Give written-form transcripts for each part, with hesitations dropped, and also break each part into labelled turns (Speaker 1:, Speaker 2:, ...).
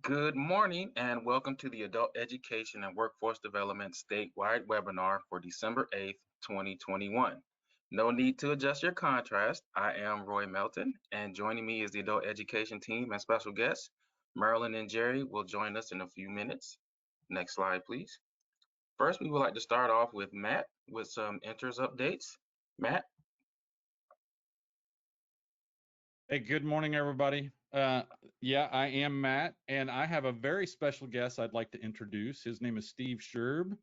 Speaker 1: Good morning and welcome to the Adult Education and Workforce Development Statewide Webinar for December 8th, 2021. No need to adjust your contrast. I am Roy Melton, and joining me is the Adult Education team and special guests. Marilyn and Jerry will join us in a few minutes. Next slide, please. First, we would like to start off with Matt with some Enters updates. Matt?
Speaker 2: Hey, good morning, everybody. Yeah, I am Matt, and I have a very special guest I'd like to introduce. His name is Steve Scherb.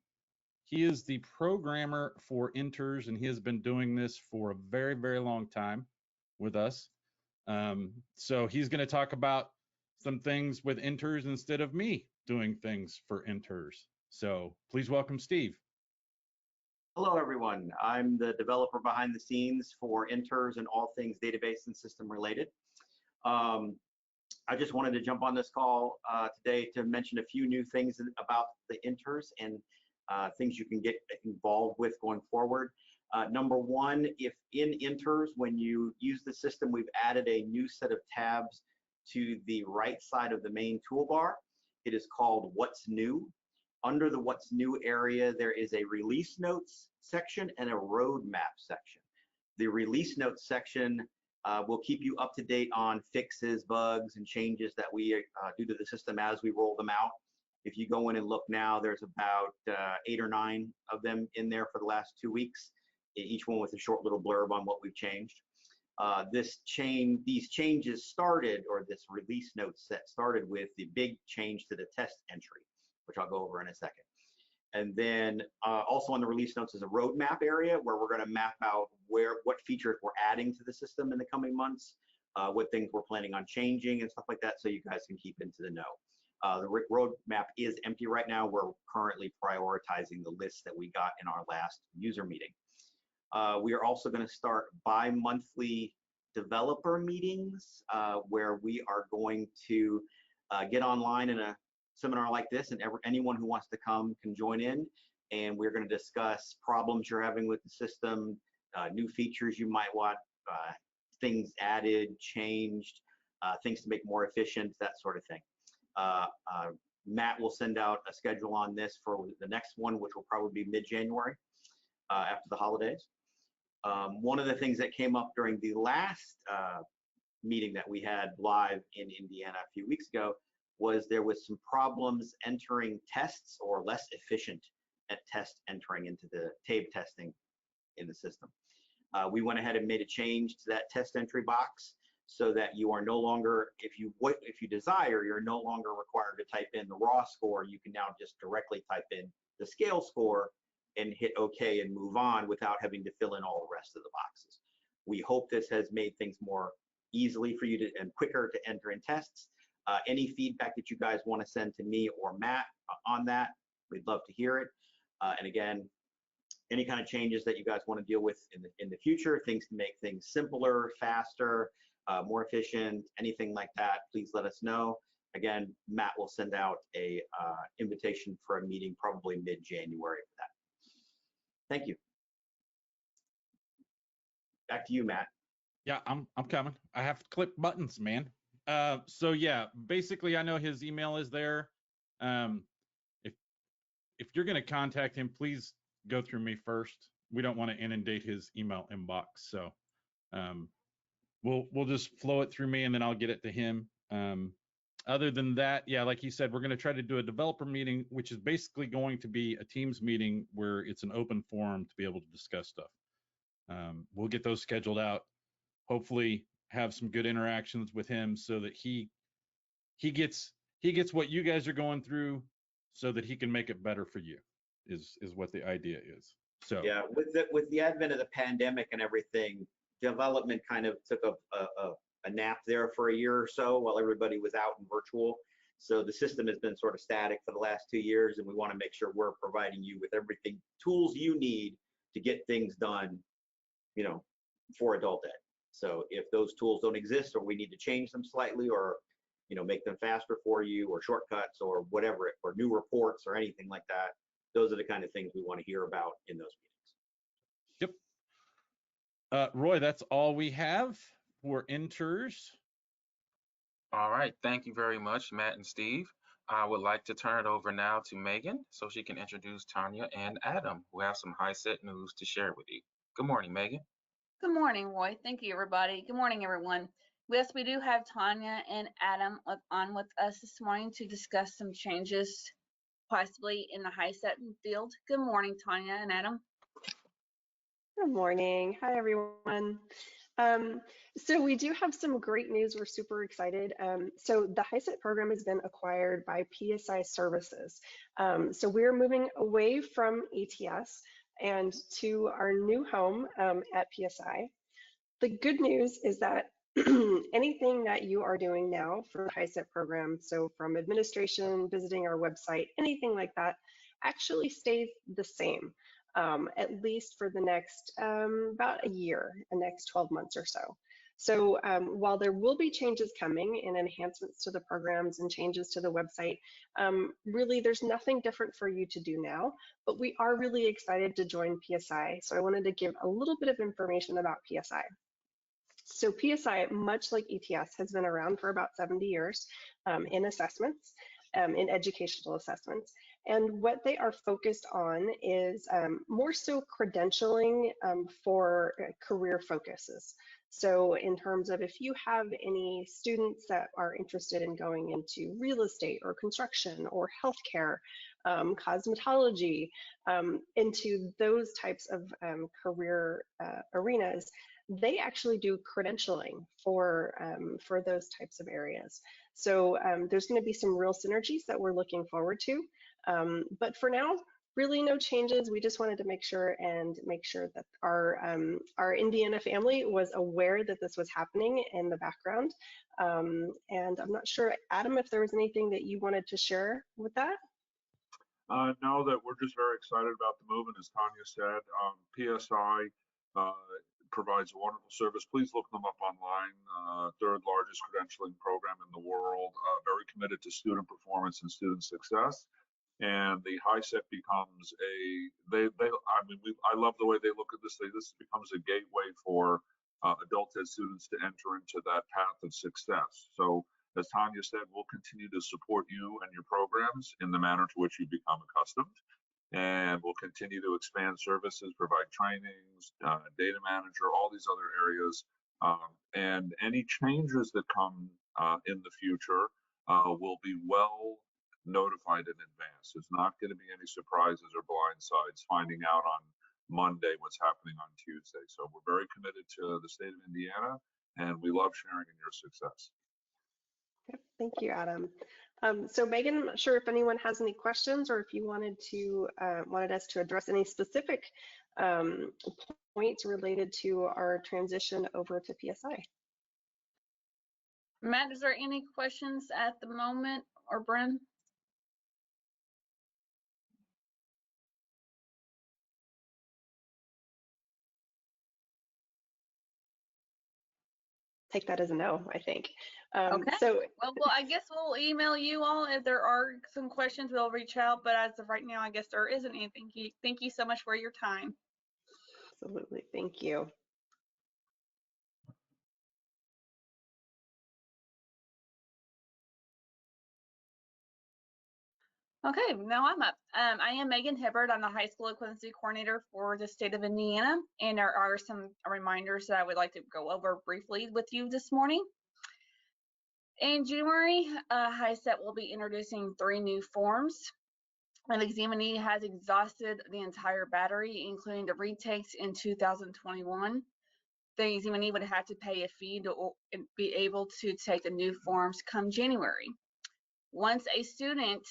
Speaker 2: He is the programmer for Enters, and he has been doing this for a very, very long time with us. So he's going to talk about some things with Enters instead of me doing things for Enters. So please welcome Steve.
Speaker 3: Hello, everyone. I'm the developer behind the scenes for Enters and all things database and system related. I just wanted to jump on this call today to mention a few new things about the Enters and things you can get involved with going forward. Number one, if in Enters, when you use the system, we've added a new set of tabs to the right side of the main toolbar. It is called What's New. Under the What's New area, there is a Release Notes section and a Roadmap section. The Release Notes section will keep you up to date on fixes, bugs, and changes that we do to the system as we roll them out. If you go in and look now, there's about 8 or 9 of them in there for the last 2 weeks, each one with a short little blurb on what we've changed. These changes started, or this Release Notes set started with the big change to the test entry, which I'll go over in a second. And then also on the release notes is a roadmap area where we're going to map out what features we're adding to the system in the coming months, what things we're planning on changing and stuff like that, so you guys can keep into the know. The roadmap is empty right now. We're currently prioritizing the list that we got in our last user meeting. We are also going to start bi-monthly developer meetings where we are going to get online in a seminar like this, and anyone who wants to come can join in, and we're going to discuss problems you're having with the system, new features you might want, things added, changed, things to make more efficient, that sort of thing. Matt will send out a schedule on this for the next one, which will probably be mid-January after the holidays. One of the things that came up during the last meeting that we had live in Indiana a few weeks ago was there was some problems entering tests, or less efficient at test entering into the TABE testing in the system. We went ahead and made a change to that test entry box so that you are no longer, if you desire, you're no longer required to type in the raw score. You can now just directly type in the scale score and hit OK and move on without having to fill in all the rest of the boxes. We hope this has made things more easily for you to and quicker to enter in tests. Any feedback that you guys want to send to me or Matt on that, we'd love to hear it. And again, any kind of changes that you guys want to deal with in the future, things to make things simpler, faster, more efficient, anything like that, please let us know. Again, Matt will send out a invitation for a meeting probably mid-January for that. Thank you. Back to you, Matt.
Speaker 2: Yeah, I'm coming. I have to click buttons, man. So yeah, basically I know his email is there. If you're going to contact him, please go through me first. We don't want to inundate his email inbox. So we'll just flow it through me and then I'll get it to him. Other than that, yeah, like he said, we're going to try to do a developer meeting, which is basically going to be a Teams meeting where it's an open forum to be able to discuss stuff. We'll get those scheduled out. Hopefully have some good interactions with him so that he gets what you guys are going through so that he can make it better for you is what the idea is. So
Speaker 3: yeah, with the advent of the pandemic and everything, development kind of took a nap there for a year or so while everybody was out and virtual. So the system has been sort of static for the last 2 years, and we want to make sure we're providing you with everything, tools you need to get things done, you know, for adult ed. So if those tools don't exist, or we need to change them slightly, or make them faster for you, or shortcuts, or whatever, or new reports, or anything like that, those are the kind of things we want to hear about in those meetings.
Speaker 2: Yep. Roy, that's all we have for Enters.
Speaker 1: All right, thank you very much, Matt and Steve. I would like to turn it over now to Megan so she can introduce Tanya and Adam, who have some HiSET news to share with you. Good morning, Megan.
Speaker 4: Good morning, Roy. Thank you, everybody. Good morning, everyone. Yes, we do have Tanya and Adam on with us this morning to discuss some changes possibly in the HiSET field. Good morning, Tanya and Adam.
Speaker 5: Good morning. Hi, everyone. So we do have some great news. We're super excited. So the HiSET program has been acquired by PSI Services. So we're moving away from ATS and to our new home at PSI. The good news is that anything that you are doing now for the HiSET program, so from administration, visiting our website, anything like that, actually stays the same. At least for the next about a year, the next 12 months or so. So while there will be changes coming and enhancements to the programs and changes to the website, really there's nothing different for you to do now, but we are really excited to join PSI. So I wanted to give a little bit of information about PSI. So PSI, much like ETS, has been around for about 70 years in assessments, in educational assessments. And what they are focused on is more so credentialing for career focuses. So in terms of if you have any students that are interested in going into real estate or construction or healthcare, cosmetology, into those types of career arenas, they actually do credentialing for those types of areas. So there's going to be some real synergies that we're looking forward to. But for now, really no changes. We just wanted to make sure that our Indiana family was aware that this was happening in the background. And I'm not sure, Adam, if there was anything that you wanted to share with that.
Speaker 6: No, that we're just very excited about the move, and as Tanya said, PSI provides a wonderful service. Please look them up online. Third largest credentialing program in the world, very committed to student performance and student success. And the HiSET becomes I love the way they look at this. This becomes a gateway for adult ed students to enter into that path of success. So as Tanya said, we'll continue to support you and your programs in the manner to which you become accustomed. And we'll continue to expand services, provide trainings, data manager, all these other areas. And any changes that come in the future will be well notified in advance. There's not going to be any surprises or blindsides finding out on Monday what's happening on Tuesday. So we're very committed to the state of Indiana, and we love sharing in your success.
Speaker 5: Yep, thank you, Adam. So Megan, I'm not sure if anyone has any questions or if you wanted us to address any specific points related to our transition over to PSI.
Speaker 4: Matt, is there any questions at the moment, or Bren?
Speaker 5: Take that as a no, I think.
Speaker 4: Okay.
Speaker 5: So
Speaker 4: well, I guess we'll email you all if there are some questions. We'll reach out, but as of right now, I guess there isn't anything. Thank you so much for your time.
Speaker 5: Absolutely, thank you.
Speaker 4: Okay, now I'm up. I am Megan Hibbard. I'm the high school equivalency coordinator for the state of Indiana, and there are some reminders that I would like to go over briefly with you this morning. In January, HiSET will be introducing 3 new forms. An examinee has exhausted the entire battery, including the retakes in 2021. The examinee would have to pay a fee to be able to take the new forms come January. Once a student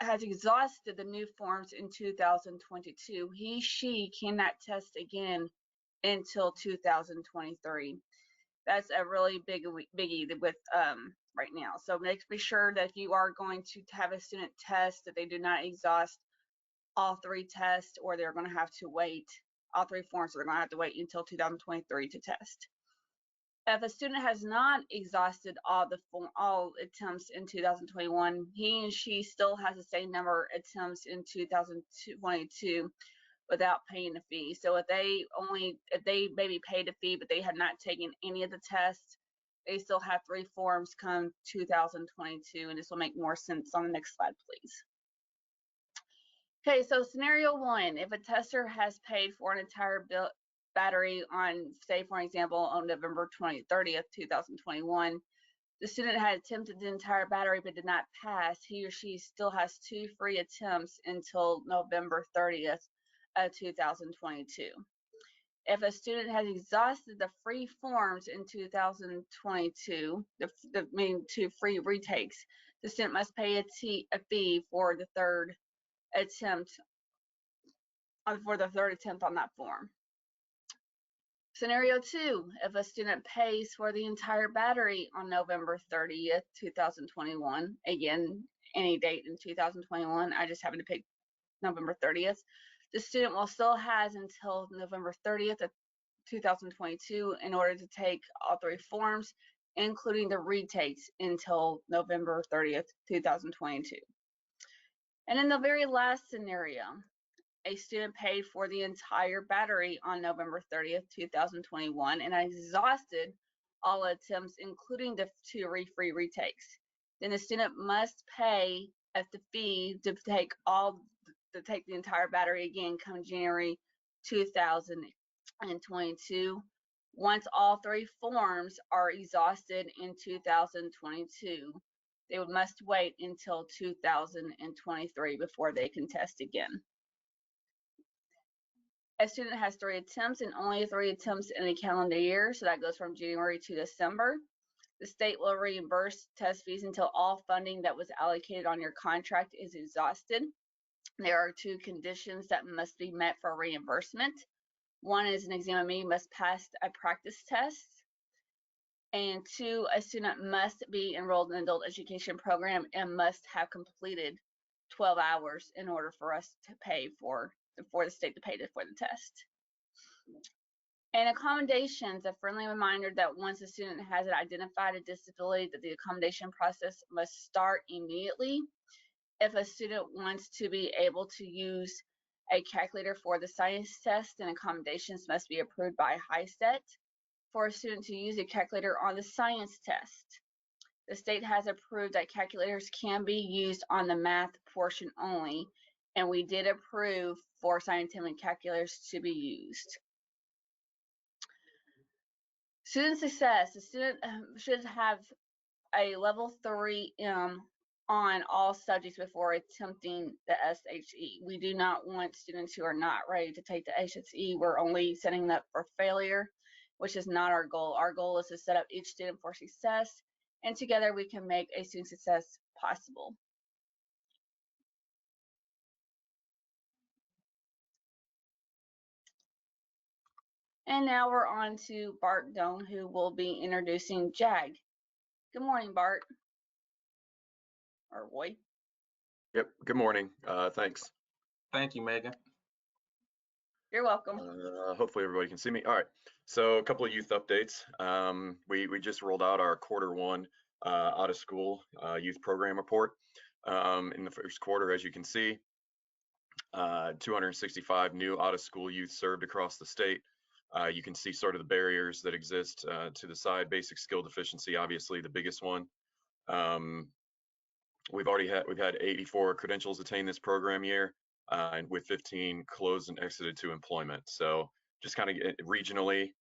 Speaker 4: has exhausted the new forms in 2022, she cannot test again until 2023. That's a really biggie with right now. So be sure that if you are going to have a student test, that they do not exhaust all 3 tests, or they're going to have to wait. All 3 forms are going to have to wait until 2023 to test. If a student has not exhausted all attempts in 2021, he and she still has the same number of attempts in 2022 without paying a fee. So if they maybe paid a fee, but they had not taken any of the tests, they still have 3 forms come 2022, and this will make more sense on the next slide, please. Okay, so scenario 1, if a tester has paid for an entire battery on, say for example, on November 30th, 2021, the student had attempted the entire battery but did not pass, he or she still has 2 free attempts until November 30th of 2022. If a student has exhausted the free forms in 2022, meaning 2 free retakes, the student must pay a fee for the third attempt on that form. Scenario 2, if a student pays for the entire battery on November 30th, 2021, again, any date in 2021, I just happen to pick November 30th, the student will still has until November 30th of 2022 in order to take all 3 forms, including the retakes, until November 30th, 2022. And in the very last scenario, a student paid for the entire battery on November 30th, 2021, and exhausted all attempts, including the 2 free retakes. Then the student must pay at the fee to take the entire battery again come January 2022. Once all 3 forms are exhausted in 2022, they must wait until 2023 before they can test again. A student has 3 attempts and only 3 attempts in a calendar year, so that goes from January to December. The state will reimburse test fees until all funding that was allocated on your contract is exhausted. There are 2 conditions that must be met for reimbursement. One is an examinee must pass a practice test, and 2, a student must be enrolled in an adult education program and must have completed 12 hours in order for us to pay for the state to pay for the test. And accommodations, a friendly reminder that once a student has identified a disability, that the accommodation process must start immediately. If a student wants to be able to use a calculator for the science test, then accommodations must be approved by HiSET. For a student to use a calculator on the science test, the state has approved that calculators can be used on the math portion only, and we did approve for scientific calculators to be used. Student success, the student should have a level 3 on all subjects before attempting the SHE. We do not want students who are not ready to take the SHE. We're only setting them up for failure, which is not our goal. Our goal is to set up each student for success, and together we can make a student success possible. And now we're on to Bart Doan, who will be introducing JAG. Good morning, Bart. Or Roy.
Speaker 7: Yep, good morning. Thanks.
Speaker 1: Thank you, Megan.
Speaker 4: You're welcome.
Speaker 7: Hopefully everybody can see me. All right, so a couple of youth updates. We just rolled out our Q1 out of school youth program report. In the first quarter, as you can see, 265 new out of school youth served across the state. You can see sort of the barriers that exist to the side. Basic skill deficiency, obviously the biggest one. We've had 84 credentials attained this program year, and with 15 closed and exited to employment. So just kind of regionally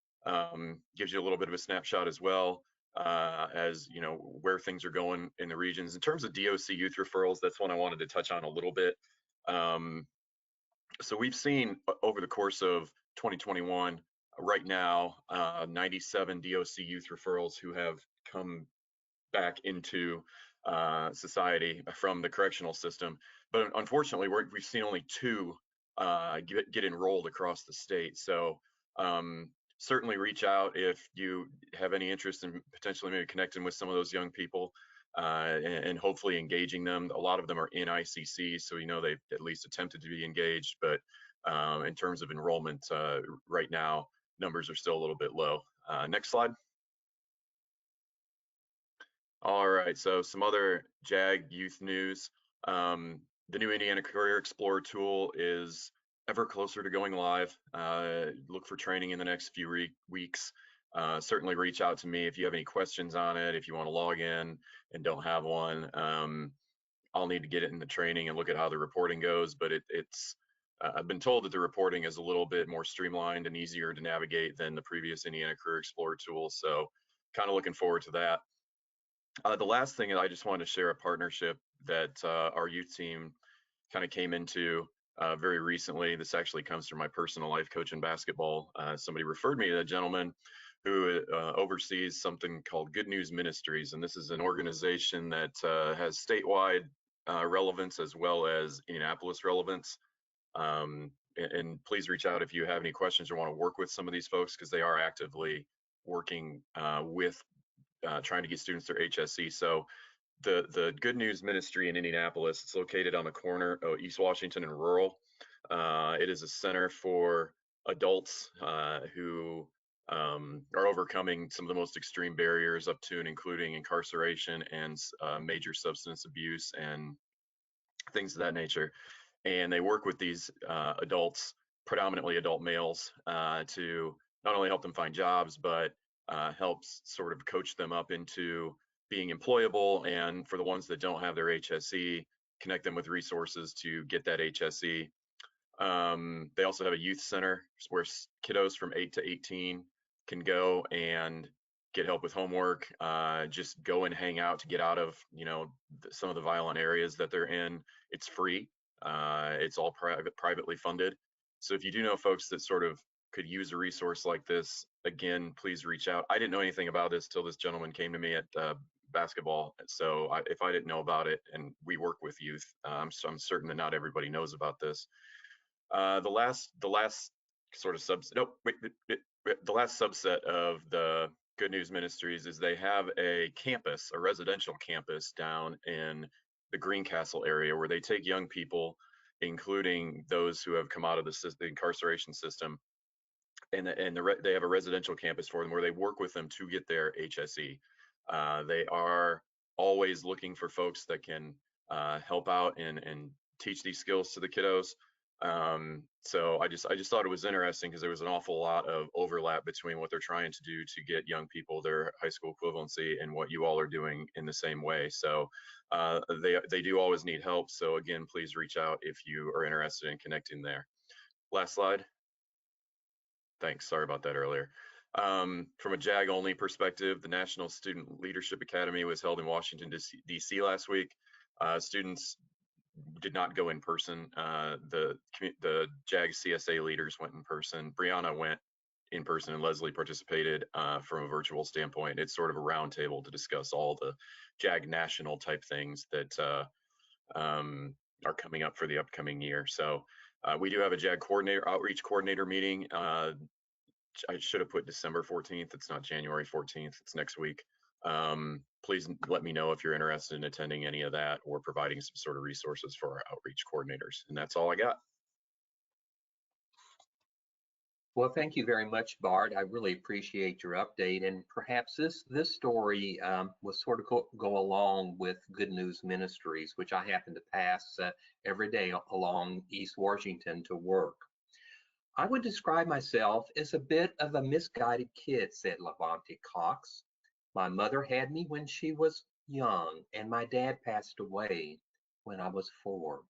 Speaker 7: gives you a little bit of a snapshot as well as you know where things are going in the regions. In terms of DOC youth referrals, that's one I wanted to touch on a little bit. So we've seen over the course of 2021, right now, 97 DOC youth referrals who have come back into society from the correctional system. But unfortunately, we've seen only 2 get enrolled across the state. So certainly reach out if you have any interest in potentially maybe connecting with some of those young people and hopefully engaging them. A lot of them are in ICC, so we know they've at least attempted to be engaged, but in terms of enrollment right now, numbers are still a little bit low. Next slide. All right, so some other JAG youth news. The new Indiana Career Explorer tool is ever closer to going live. Look for training in the next few weeks. certainly reach out to me if you have any questions on it. If you want to log in and don't have one, I'll need to get it in the training and look at how the reporting goes. But it's I've been told that the reporting is a little bit more streamlined and easier to navigate than the previous Indiana Career Explorer tool. So kind of looking forward to that. The last thing, I just wanted to share a partnership that our youth team kind of came into very recently. This actually comes from my personal life coach in basketball. Somebody referred me to a gentleman who oversees something called Good News Ministries, and this is an organization that has statewide relevance as well as Indianapolis relevance. And please reach out if you have any questions or want to work with some of these folks, because they are actively working with trying to get students their HSE. So the Good News Ministry in Indianapolis, it's located on the corner of East Washington and Rural. It is a center for adults who are overcoming some of the most extreme barriers up to and including incarceration and major substance abuse and things of that nature. And they work with these adults, predominantly adult males, to not only help them find jobs, but helps sort of coach them up into being employable, and for the ones that don't have their HSE, connect them with resources to get that HSE. They also have a youth center where kiddos from 8 to 18 can go and get help with homework, just go and hang out to get out of, some of the violent areas that they're in. It's free. It's all privately funded. So if you do know folks that sort of could use a resource like this, again, please reach out. I didn't know anything about this till this gentleman came to me at basketball. So if I didn't know about it, and we work with youth, I'm certain that not everybody knows about this. The last sort of the last subset of the Good News Ministries is they have a campus, a residential campus down in the Greencastle area, where they take young people, including those who have come out of the incarceration system, and they have a residential campus for them where they work with them to get their HSE. They are always looking for folks that can help out and teach these skills to the kiddos. So I just thought it was interesting because there was an awful lot of overlap between what they're trying to do to get young people their high school equivalency and what you all are doing in the same way. So they do always need help. So again, please reach out if you are interested in connecting there. Last slide. Thanks, sorry about that earlier. From a JAG only perspective, the National Student Leadership Academy was held in Washington, DC last week. Students did not go in person. The JAG CSA leaders went in person. Brianna went in person and Leslie participated from a virtual standpoint. It's sort of a roundtable to discuss all the JAG national type things that are coming up for the upcoming year. So we do have a JAG outreach coordinator meeting. I should have put December 14th. It's not January 14th. It's next week. Please let me know if you're interested in attending any of that or providing some sort of resources for our outreach coordinators. And that's all I got.
Speaker 8: Well, thank you very much, Bart. I really appreciate your update. And perhaps this story will sort of go along with Good News Ministries, which I happen to pass every day along East Washington to work. I would describe myself as a bit of a misguided kid, said Levante Cox. My mother had me when she was young, and my dad passed away when I was 4.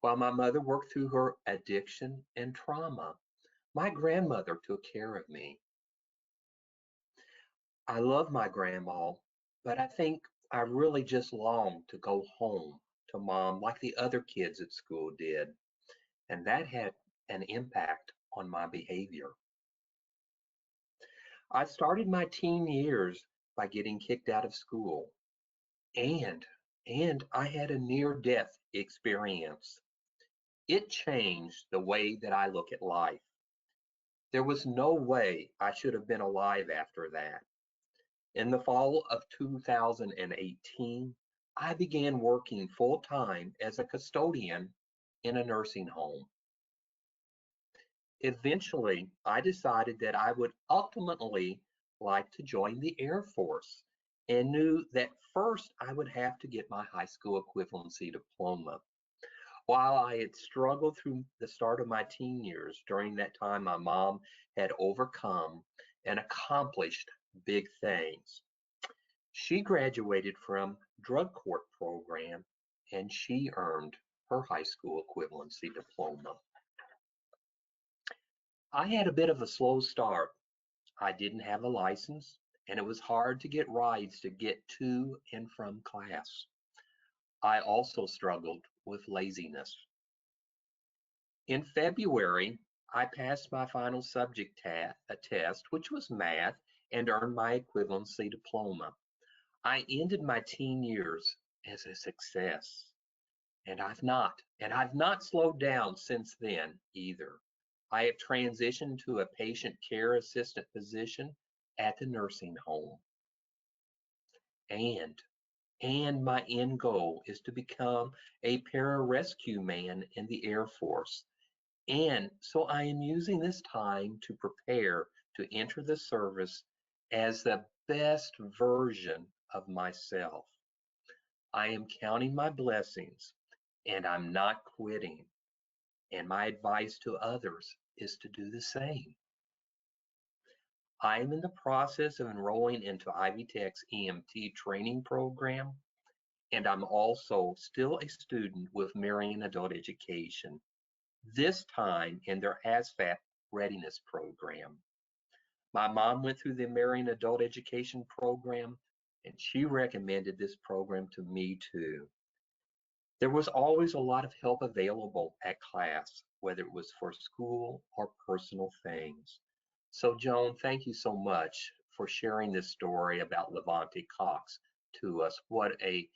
Speaker 8: While my mother worked through her addiction and trauma, my grandmother took care of me. I love my grandma, but I think I really just longed to go home to Mom like the other kids at school did, and that had an impact on my behavior. I started my teen years by getting kicked out of school, and I had a near-death experience. It changed the way that I look at life. There was no way I should have been alive after that. In the fall of 2018, I began working full-time as a custodian in a nursing home. Eventually, I decided that I would ultimately like to join the Air Force and knew that first I would have to get my high school equivalency diploma. While I had struggled through the start of my teen years, during that time my mom had overcome and accomplished big things. She graduated from drug court program and she earned her high school equivalency diploma. I had a bit of a slow start. I didn't have a license and it was hard to get rides to get to and from class. I also struggled with laziness. In February, I passed my final subject test, which was math, and earned my equivalency diploma. I ended my teen years as a success, and I've not slowed down since then either. I have transitioned to a patient care assistant position at the nursing home. And my end goal is to become a pararescue man in the Air Force. And so I am using this time to prepare to enter the service as the best version of myself. I am counting my blessings and I'm not quitting. And my advice to others is to do the same. I am in the process of enrolling into Ivy Tech's EMT training program, and I'm also still a student with Marion Adult Education, this time in their ASVAB readiness program. My mom went through the Marion Adult Education program, and she recommended this program to me too. There was always a lot of help available at class, whether it was for school or personal things. So Joan, thank you so much for sharing this story about Levante Cox to us. What a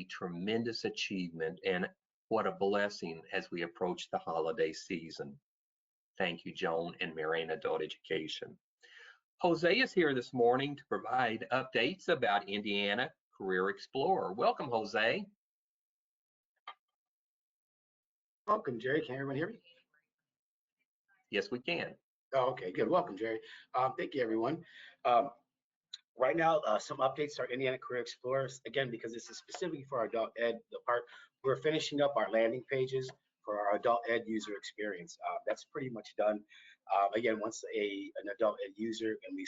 Speaker 8: tremendous achievement and what a blessing as we approach the holiday season. Thank you, Joan and Marion Adult Education. Jose is here this morning to provide updates about Indiana Career Explorer. Welcome, Jose.
Speaker 9: Welcome, Jerry. Can everyone hear me?
Speaker 8: Yes, we can.
Speaker 9: Oh, okay, good. Welcome, Jerry. Thank you, everyone. Right now, some updates are Indiana Career Explorers. Again, because this is specifically for our adult ed part, we're finishing up our landing pages for our adult ed user experience. That's pretty much done. Again, once an adult ed user, and we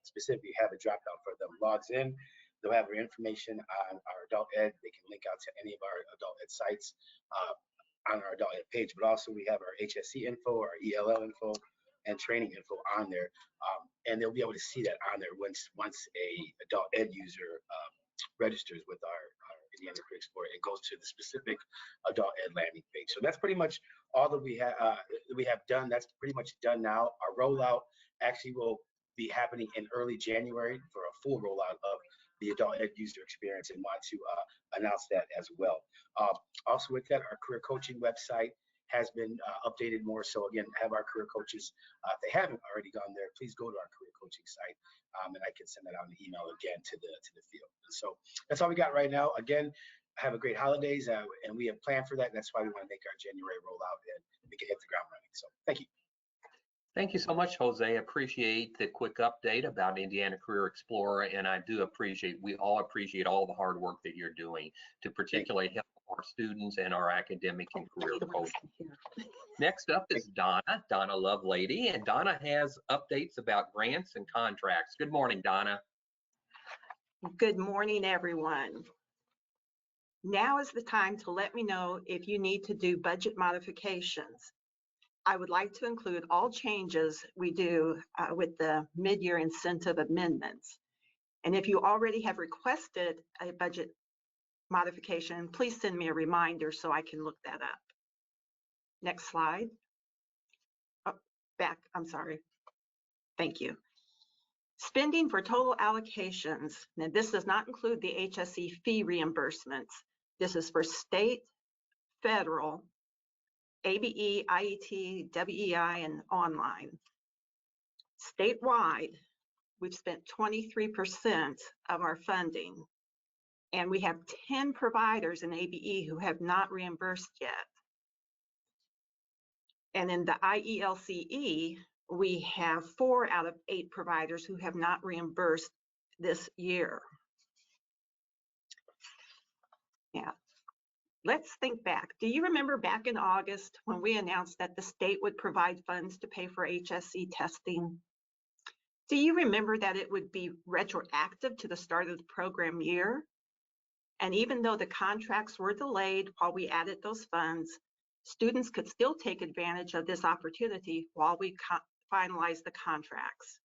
Speaker 9: specifically have a drop down for them, logs in, they'll have their information on our adult ed. They can link out to any of our adult ed sites on our adult ed page, but also we have our HSC info, our ELL info, and training info on there, and they'll be able to see that on there once a adult ed user registers with our Indiana Career Explorer. It goes to the specific adult ed landing page. So that's pretty much all that we have done. That's pretty much done now. Our rollout actually will be happening in early January for a full rollout of the adult ed user experience, and want to announce that as well. Also with that, our career coaching website has been updated more. So again, have our career coaches, if they haven't already gone there, please go to our career coaching site, and I can send that out an email again to the field. So that's all we got right now. Again, have a great holidays, and we have planned for that. That's why we want to make our January rollout, and we can hit the ground running. So thank you.
Speaker 8: Thank you so much, Jose. Appreciate the quick update about Indiana Career Explorer, and I do appreciate, we all appreciate all the hard work that you're doing to particularly help our students and our academic and career coaching. Next up is Donna Lovelady, and Donna has updates about grants and contracts. Good morning, Donna.
Speaker 10: Good morning, everyone. Now is the time to let me know if you need to do budget modifications. I would like to include all changes we do with the mid-year incentive amendments. And if you already have requested a budget modification, please send me a reminder so I can look that up. Next slide. Oh, back, I'm sorry. Thank you. Spending for total allocations. Now, this does not include the HSE fee reimbursements. This is for state, federal, ABE, IET, WEI, and online. Statewide, we've spent 23% of our funding, and we have 10 providers in ABE who have not reimbursed yet. And in the IELCE, we have 4 out of 8 providers who have not reimbursed this year. Yeah. Let's think back. Do you remember back in August when we announced that the state would provide funds to pay for HSE testing? Do you remember that it would be retroactive to the start of the program year? And even though the contracts were delayed while we added those funds, students could still take advantage of this opportunity while we finalize the contracts.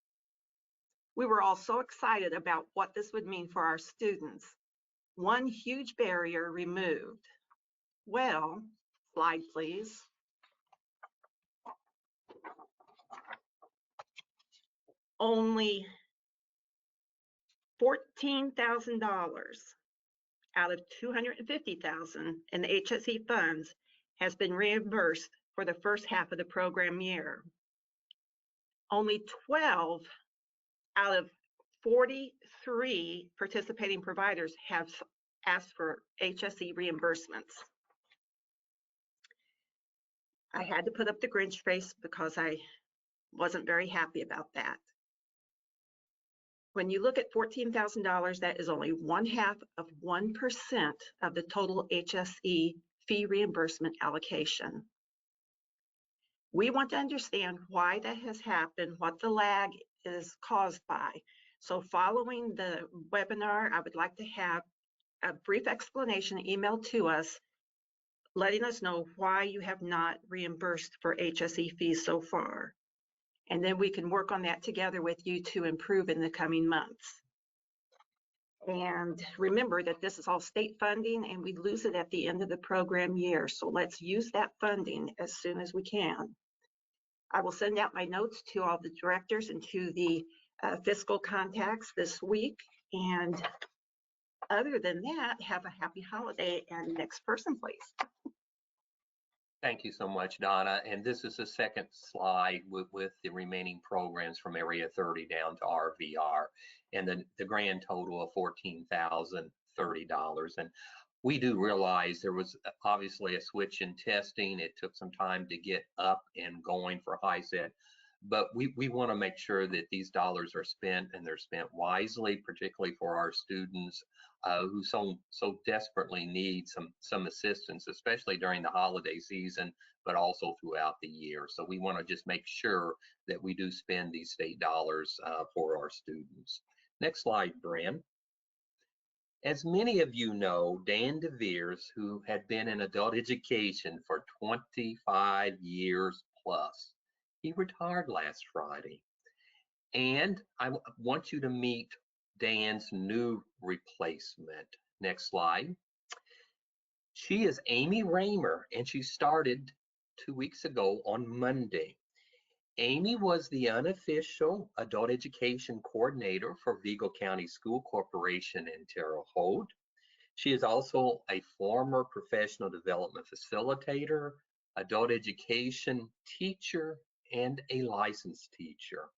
Speaker 10: We were all so excited about what this would mean for our students. One huge barrier removed. Well, slide please. Only $14,000 out of $250,000 in the HSE funds has been reimbursed for the first half of the program year. Only 12 out of 43 participating providers have asked for HSE reimbursements. I had to put up the Grinch face because I wasn't very happy about that. When you look at $14,000, that is only 1/2 of 1% of the total HSE fee reimbursement allocation. We want to understand why that has happened, what the lag is caused by. So following the webinar, I would like to have a brief explanation emailed to us, letting us know why you have not reimbursed for HSE fees so far. And then we can work on that together with you to improve in the coming months. And remember that this is all state funding and we lose it at the end of the program year. So let's use that funding as soon as we can. I will send out my notes to all the directors and to the fiscal contacts this week. And other than that, have a happy holiday. And next person, please.
Speaker 8: Thank you so much, Donna. And this is the second slide with the remaining programs from Area 30 down to RVR, and the grand total of $14,030. And we do realize there was obviously a switch in testing. It took some time to get up and going for HiSET, but we want to make sure that these dollars are spent and they're spent wisely, particularly for our students who so desperately need some assistance, especially during the holiday season, but also throughout the year. So we want to just make sure that we do spend these state dollars for our students. Next slide, Bren. As many of you know, Dan DeVeers, who had been in adult education for 25 years plus, he retired last Friday. And I want you to meet Dan's new replacement. Next slide. She is Amy Raymer, and she started 2 weeks ago on Monday. Amy was the unofficial adult education coordinator for Vigo County School Corporation in Terre Haute. She is also a former professional development facilitator, adult education teacher, and a licensed teacher.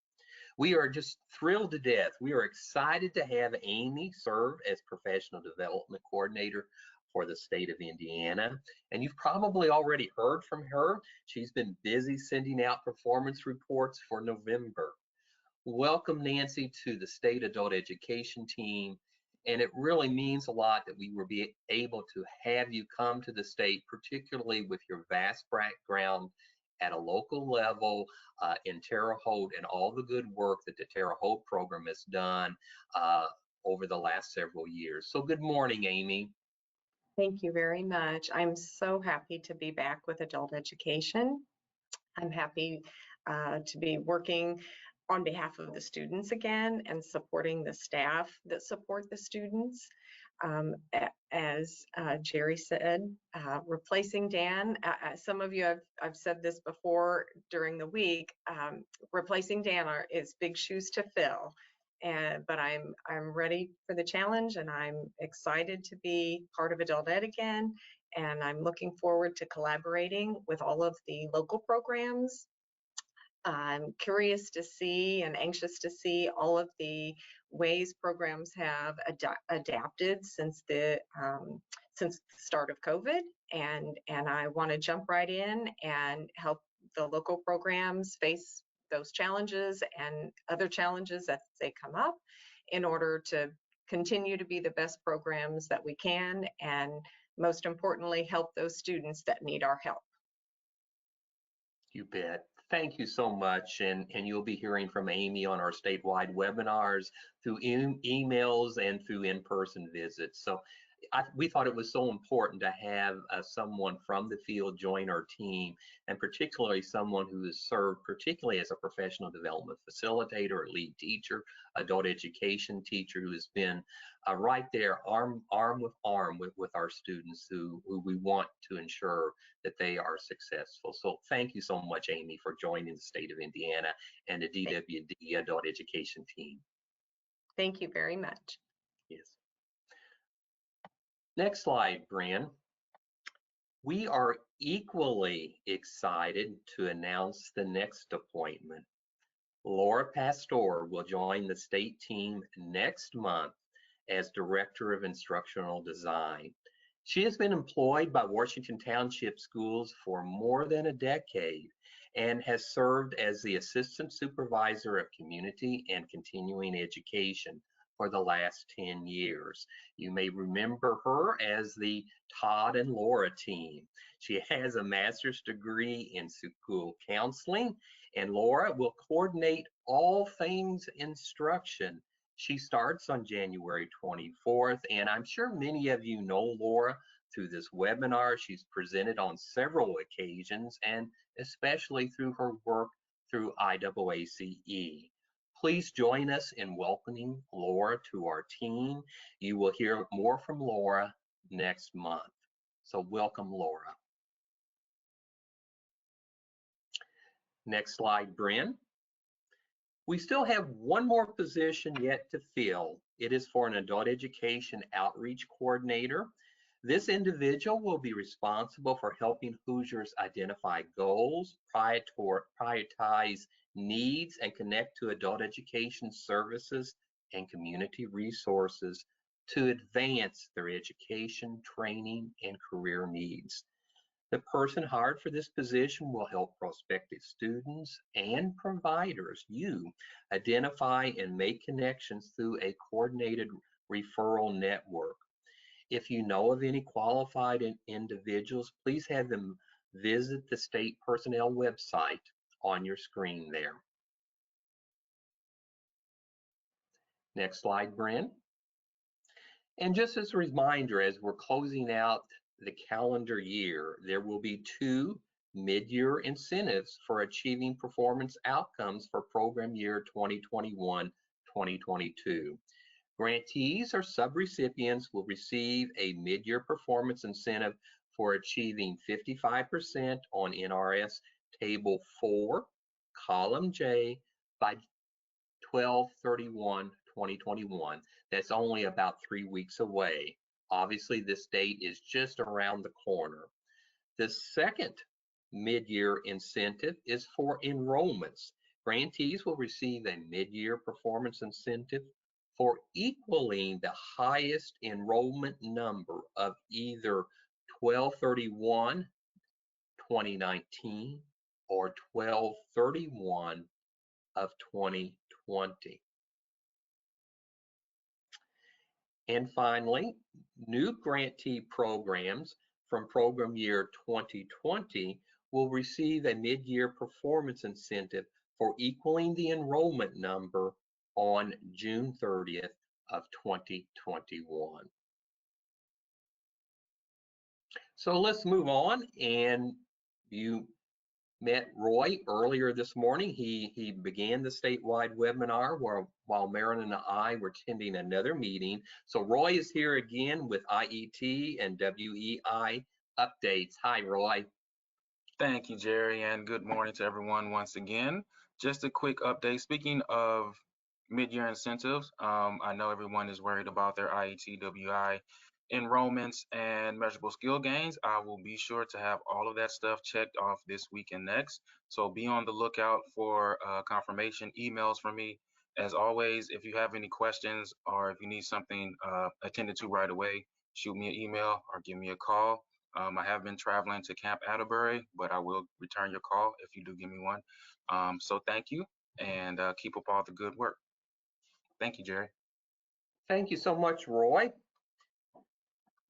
Speaker 8: We are just thrilled to death. We are excited to have Amy serve as professional development coordinator for the state of Indiana. And you've probably already heard from her. She's been busy sending out performance reports for November. Welcome, Nancy, to the state adult education team. And it really means a lot that we will be able to have you come to the state, particularly with your vast background at a local level in Terre Haute and all the good work that the Terre Haute program has done over the last several years. So good morning, Amy.
Speaker 11: Thank you very much. I'm so happy to be back with adult education. I'm happy to be working on behalf of the students again and supporting the staff that support the students. As Jerry said, replacing Dan, some of you, I've said this before during the week, replacing Dan is big shoes to fill. But I'm ready for the challenge, and I'm excited to be part of Adult Ed again, and I'm looking forward to collaborating with all of the local programs. I'm curious to see and anxious to see all of the ways programs have adapted since the start of COVID, and I want to jump right in and help the local programs face those challenges and other challenges as they come up in order to continue to be the best programs that we can, and most importantly, help those students that need our help.
Speaker 8: You bet. Thank you so much, and you'll be hearing from Amy on our statewide webinars, through emails, and through in-person visits. So we thought it was so important to have someone from the field join our team, and particularly someone who has served particularly as a professional development facilitator, a lead teacher, adult education teacher, who has been right there arm with our students who we want to ensure that they are successful. So thank you so much, Amy, for joining the state of Indiana and the DWD adult education team.
Speaker 11: Thank you very much.
Speaker 8: Yes. Next slide, Brian. We are equally excited to announce the next appointment. Laura Pastor will join the state team next month as Director of Instructional Design. She has been employed by Washington Township Schools for more than a decade and has served as the Assistant Supervisor of Community and Continuing Education for the last 10 years. You may remember her as the Todd and Laura team. She has a master's degree in school counseling, and Laura will coordinate all things instruction. She starts on January 24th, and I'm sure many of you know Laura through this webinar. She's presented on several occasions, and especially through her work through IAACE. Please join us in welcoming Laura to our team. You will hear more from Laura next month. So welcome, Laura. Next slide, Bryn. We still have one more position yet to fill. It is for an adult education outreach coordinator. This individual will be responsible for helping Hoosiers identify goals, prioritize needs, and connect to adult education services and community resources to advance their education, training, and career needs. The person hired for this position will help prospective students and providers, you, identify and make connections through a coordinated referral network. If you know of any qualified individuals, please have them visit the state personnel website on your screen there. Next slide, Bryn. And just as a reminder, as we're closing out the calendar year, there will be 2 mid-year incentives for achieving performance outcomes for program year 2021-2022. Grantees or subrecipients will receive a mid-year performance incentive for achieving 55% on NRS Table 4, Column J by 12/31/2021. That's only about 3 weeks away. Obviously, this date is just around the corner. The second mid-year incentive is for enrollments. Grantees will receive a mid-year performance incentive for equaling the highest enrollment number of either 12/31/2019 or 12/31/2020. And finally, new grantee programs from program year 2020 will receive a mid-year performance incentive for equaling the enrollment number on June 30th of 2021. So let's move on. And you met Roy earlier this morning. He began the statewide webinar while Marilyn and I were attending another meeting. So Roy is here again with IET and WEI updates. Hi, Roy.
Speaker 1: Thank you, Jerry, and good morning to everyone once again. Just a quick update. Speaking of mid-year incentives, I know everyone is worried about their IET, WI enrollments and measurable skill gains. I will be sure to have all of that stuff checked off this week and next. So be on the lookout for confirmation emails from me. As always, if you have any questions or if you need something attended to right away, shoot me an email or give me a call. I have been traveling to Camp Atterbury, but I will return your call if you do give me one. So thank you, and keep up all the good work. Thank you, Jerry.
Speaker 8: Thank you so much, Roy.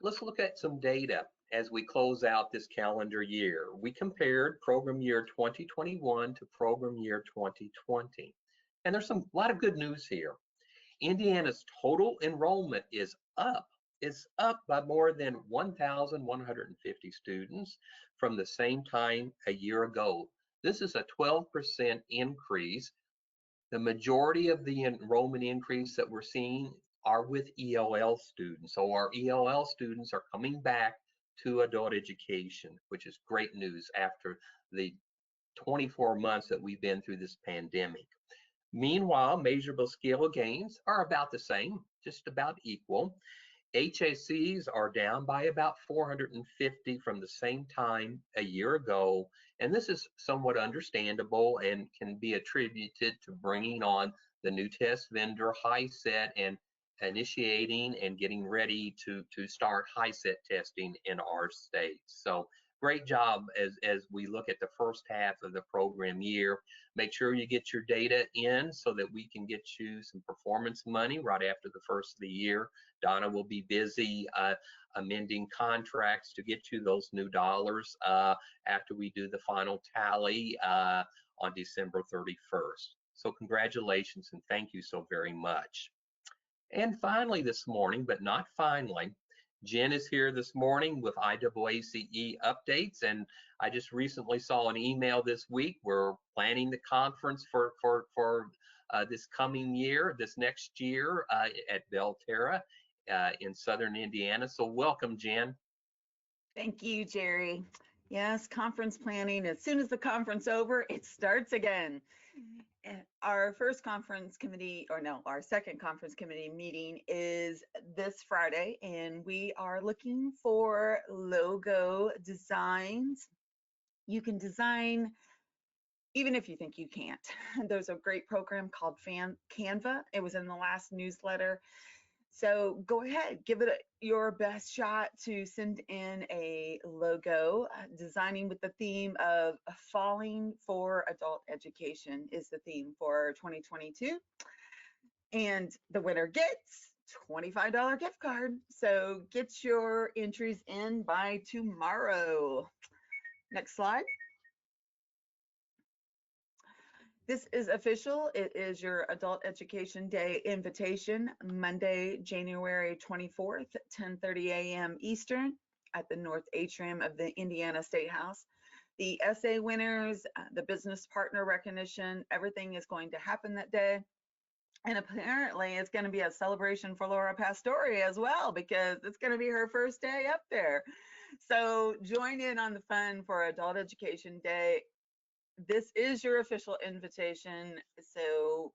Speaker 8: Let's look at some data. as we close out this calendar year. We compared program year 2021 to program year 2020. And there's a lot of good news here. Indiana's total enrollment is up. It's up by more than 1,150 students from the same time a year ago. This is a 12% increase. The majority of the enrollment increase that we're seeing are with ELL students. So our ELL students are coming back to adult education, which is great news after the 24 months that we've been through this pandemic. Meanwhile, measurable scale gains are about the same, just about equal. HACs are down by about 450 from the same time a year ago, and this is somewhat understandable and can be attributed to bringing on the new test vendor HiSET and initiating and getting ready to start HiSET testing in our state. So great job as we look at the first half of the program year. Make sure you get your data in so that we can get you some performance money right after the first of the year. Donna will be busy amending contracts to get you those new dollars after we do the final tally on December 31st. So congratulations and thank you so very much. And finally this morning, but not finally, Jen is here this morning with IAACE Updates, and I just recently saw an email this week. We're planning the conference for this coming year, this next year at Belterra in Southern Indiana. So welcome, Jen.
Speaker 12: Thank you, Jerry. Yes, conference planning. As soon as the conference over, it starts again. Our first conference committee, or no, our second conference committee meeting is this Friday, and we are looking for logo designs. You can design even if you think you can't. There's a great program called Canva. It was in the last newsletter. So go ahead, give it your best shot to send in a logo. Designing with the theme of falling for adult education is the theme for 2022. And the winner gets $25 gift card. So get your entries in by tomorrow. Next slide. This is official. It is your Adult Education Day invitation, Monday, January 24th, 10:30 a.m. Eastern at the North Atrium of the Indiana State House. The essay winners, the business partner recognition, everything is going to happen that day. And apparently it's going to be a celebration for Laura Pastore as well, because it's going to be her first day up there. So join in on the fun for Adult Education Day. This is your official invitation, so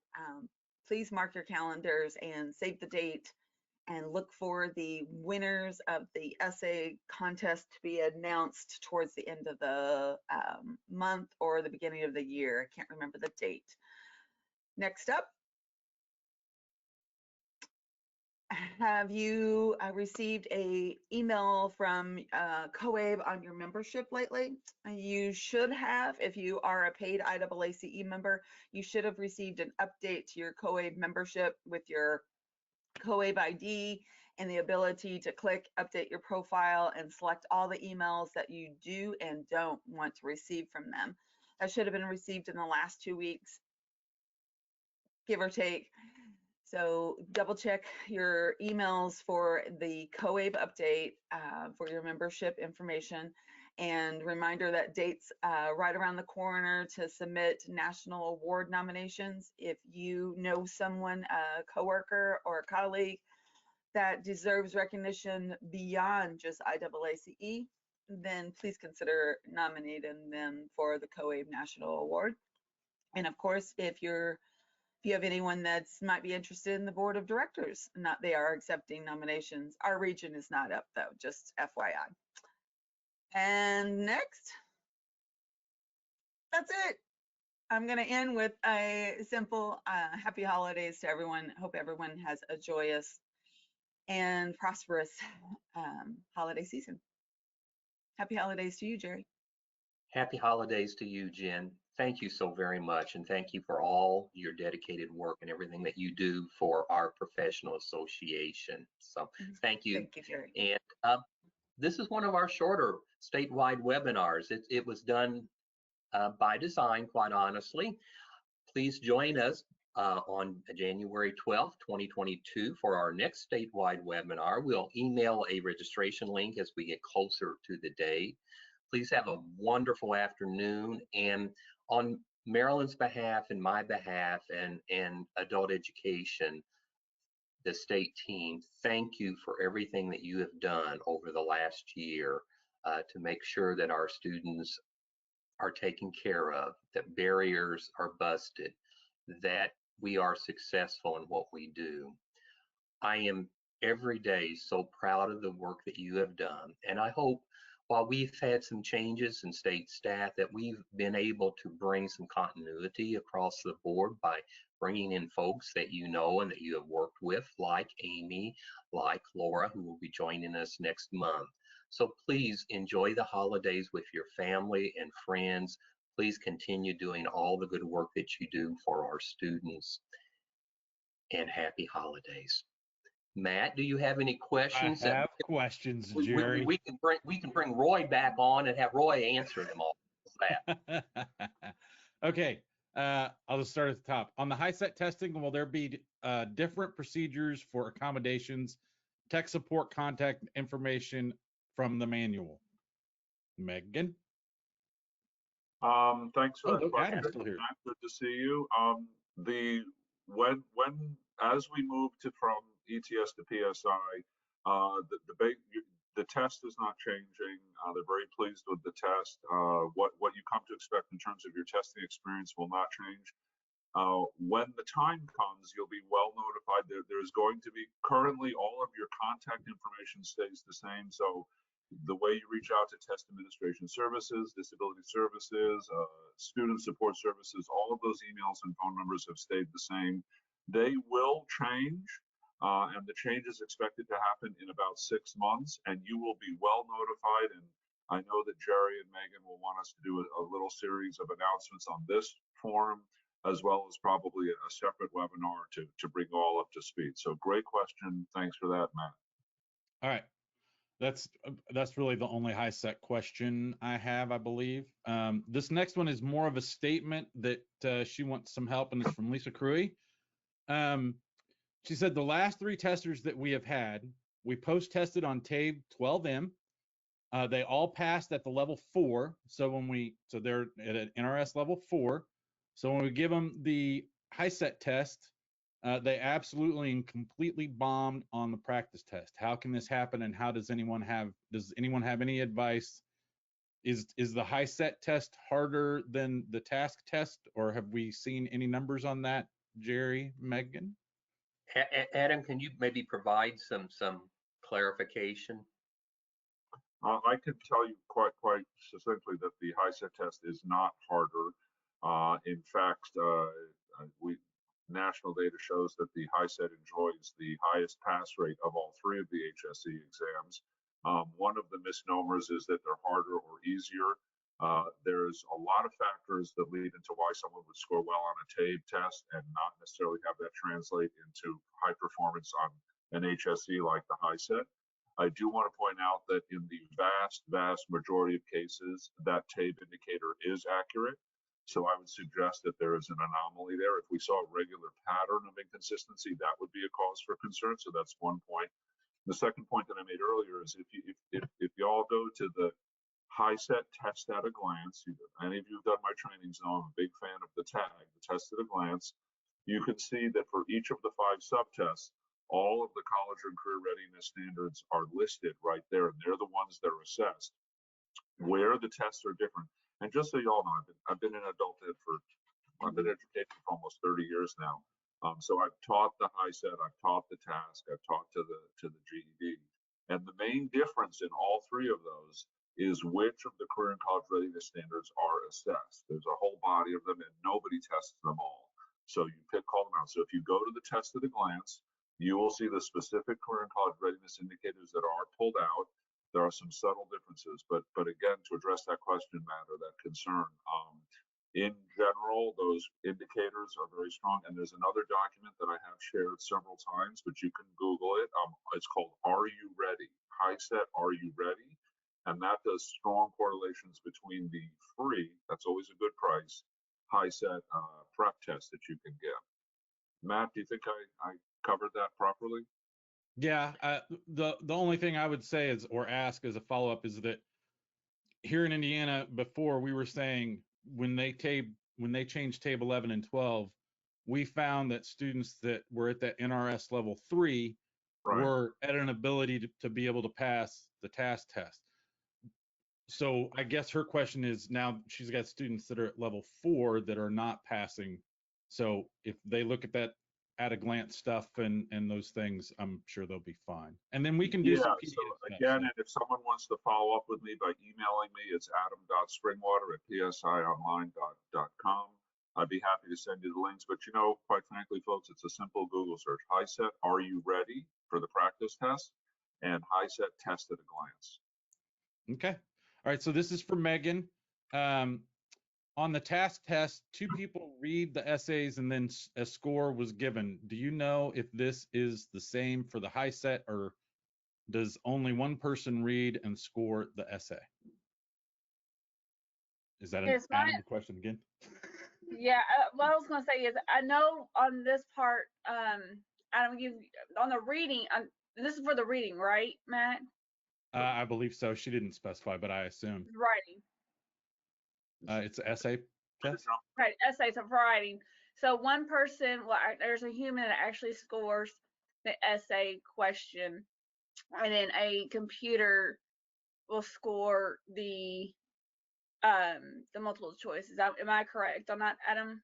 Speaker 12: please mark your calendars and save the date and look for the winners of the essay contest to be announced towards the end of the month or the beginning of the year. I can't remember the date. Next up, have you received an email from COABE on your membership lately? You should have. If you are a paid IAACE member, you should have received an update to your COABE membership with your COABE ID and the ability to click update your profile and select all the emails that you do and don't want to receive from them. That should have been received in the last 2 weeks, give or take. So double check your emails for the COABE update for your membership information, and reminder that dates right around the corner to submit national award nominations. If you know someone, a coworker or a colleague that deserves recognition beyond just IAACE, then please consider nominating them for the COABE National Award. And of course, if you have anyone that might be interested in the board of directors, they are accepting nominations. Our region is not up though, just FYI. And next, that's it. I'm gonna end with a simple happy holidays to everyone. Hope everyone has a joyous and prosperous holiday season. Happy holidays to you, Jerry.
Speaker 8: Happy holidays to you, Jen. Thank you so very much, and thank you for all your dedicated work and everything that you do for our professional association. So thank you.
Speaker 12: Thank you, Jerry.
Speaker 8: And this is one of our shorter statewide webinars. It was done by design, quite honestly. Please join us on January 12th, 2022 for our next statewide webinar. We'll email a registration link as we get closer to the date. Please have a wonderful afternoon, and on Maryland's behalf and my behalf and adult education, the state team, thank you for everything that you have done over the last year to make sure that our students are taken care of, that barriers are busted, that we are successful in what we do. I am every day so proud of the work that you have done, and I hope while we've had some changes in state staff that we've been able to bring some continuity across the board by bringing in folks that you know and that you have worked with, like Amy, like Laura, who will be joining us next month. So please enjoy the holidays with your family and friends. Please continue doing all the good work that you do for our students, and happy holidays. Matt, do you have any questions?
Speaker 2: I have questions, Jerry.
Speaker 8: We can bring Roy back on and have Roy answer them all.
Speaker 2: Okay, I'll just start at the top. On the HiSET testing, will there be different procedures for accommodations, tech support contact information from the manual? Megan?
Speaker 6: Thanks for that question.
Speaker 2: Adam's still here.
Speaker 6: Good to see you. As we move from ETS to PSI, the test is not changing. They're very pleased with the test. What you come to expect in terms of your testing experience will not change. When the time comes, you'll be well notified. There's going to be, currently all of your contact information stays the same. So the way you reach out to test administration services, disability services, student support services, all of those emails and phone numbers have stayed the same. They will change, and the change is expected to happen in about 6 months, and you will be well notified. And I know that Jerry and Megan will want us to do a little series of announcements on this forum, as well as probably a separate webinar to bring all up to speed. So great question. Thanks for that, Matt.
Speaker 2: All right. That's really the only HiSET question I have, I believe. This next one is more of a statement that she wants some help, and it's from Lisa Cruy. She said the last 3 testers that we have had, we post-tested on TABE 12M. They all passed at the level 4. So they're at an NRS level 4. So when we give them the HiSET test, they absolutely and completely bombed on the practice test. How can this happen, and how does anyone have any advice? Is the HiSET test harder than the task test, or have we seen any numbers on that, Jerry, Megan?
Speaker 8: Adam, can you maybe provide some clarification?
Speaker 6: I can tell you quite succinctly that the HiSET test is not harder. In fact, national data shows that the HiSET enjoys the highest pass rate of all 3 of the HSE exams. One of the misnomers is that they're harder or easier. There's a lot of factors that lead into why someone would score well on a TABE test and not necessarily have that translate into high performance on an HSE like the HiSET. I do want to point out that in the vast majority of cases, that TABE indicator is accurate. So I would suggest that there is an anomaly there. If we saw a regular pattern of inconsistency, that would be a cause for concern. So that's one point. The second point that I made earlier is if you all go to the HiSET test at a glance, any of you who've done my trainings know I'm a big fan of the tag, the test at a glance. You can see that for each of the 5 subtests, all of the college and career readiness standards are listed right there, and they're the ones that are assessed. Where the tests are different, and just so you all know, I've been in adult ed I've been educating for almost 30 years now. So I've taught the HiSET, I've taught the task, I've taught to the GED, and the main difference in all 3 of those is which of the career and college readiness standards are assessed. There's a whole body of them, and nobody tests them all. So you call them out. So if you go to the test at a glance, you will see the specific career and college readiness indicators that are pulled out. There are some subtle differences, but again, to address that question, Matt, or that concern, In general, those indicators are very strong. And there's another document that I have shared several times, but you can Google it. It's called Are You Ready? HiSET, Are You Ready? And that does strong correlations between the free, that's always a good price, HiSET prep test that you can get. Matt, do you think I covered that properly?
Speaker 2: Yeah, the only thing I would say is, or ask as a follow-up, is that here in Indiana, before we were saying when they changed TABE 11 and 12, we found that students that were at that NRS level 3 were at an ability to be able to pass the task test. So I guess her question is, now she's got students that are at level 4 that are not passing. So if they look at that at a glance stuff and those things, I'm sure they'll be fine. And then we can do some PDF
Speaker 6: so again, and if someone wants to follow up with me by emailing me, it's adam.springwater@psionline.com. I'd be happy to send you the links. But you know, quite frankly, folks, it's a simple Google search. HiSET, Are You Ready? For the practice test, and HiSET test at a glance.
Speaker 2: Okay. All right. So this is for Megan. On the task test, 2 people read the essays and then a score was given. Do you know if this is the same for the HiSET, or does only one person read and score the essay? Is that an Adam question again?
Speaker 4: Yeah, what I was going to say is, I know on this part, Adam, on the reading, this is for the reading, right, Matt?
Speaker 2: I believe so. She didn't specify, but I assume.
Speaker 4: Writing.
Speaker 2: It's an essay test?
Speaker 4: Right, essays of writing. So one person, well, there's a human that actually scores the essay question, and then a computer will score the multiple choices. Am I correct on that, Adam?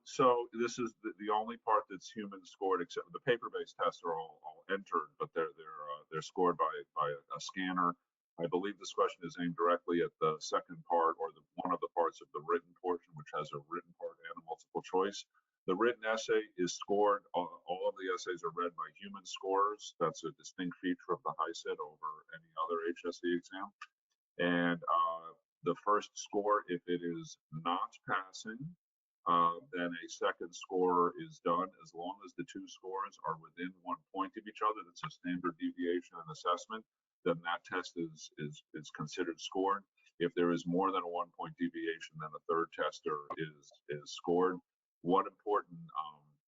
Speaker 6: So this is the only part that's human scored, except the paper-based tests are all entered, but they're scored by a scanner. I believe this question is aimed directly at the second part, or one of the parts of the written portion, which has a written part and a multiple choice. The written essay is scored. All of the essays are read by human scorers. That's a distinct feature of the HiSET over any other HSE exam. And the first score, if it is not passing, then a second score is done. As long as the 2 scores are within 1 point of each other, that's a standard deviation and assessment, then that test is considered scored. If there is more than a 1 point deviation, then the third tester is scored. One important